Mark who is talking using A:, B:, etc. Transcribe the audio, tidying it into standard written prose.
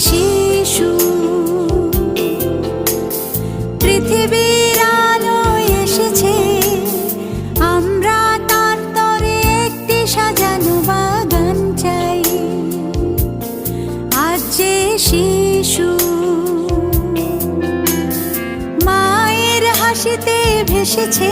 A: শিশু পৃথিবীর আলো এসেছে, আমরা তার তরে একটি সাজানো বাগান চাই। আজ যে শিশু মায়ের হাসিতে ভেসেছে,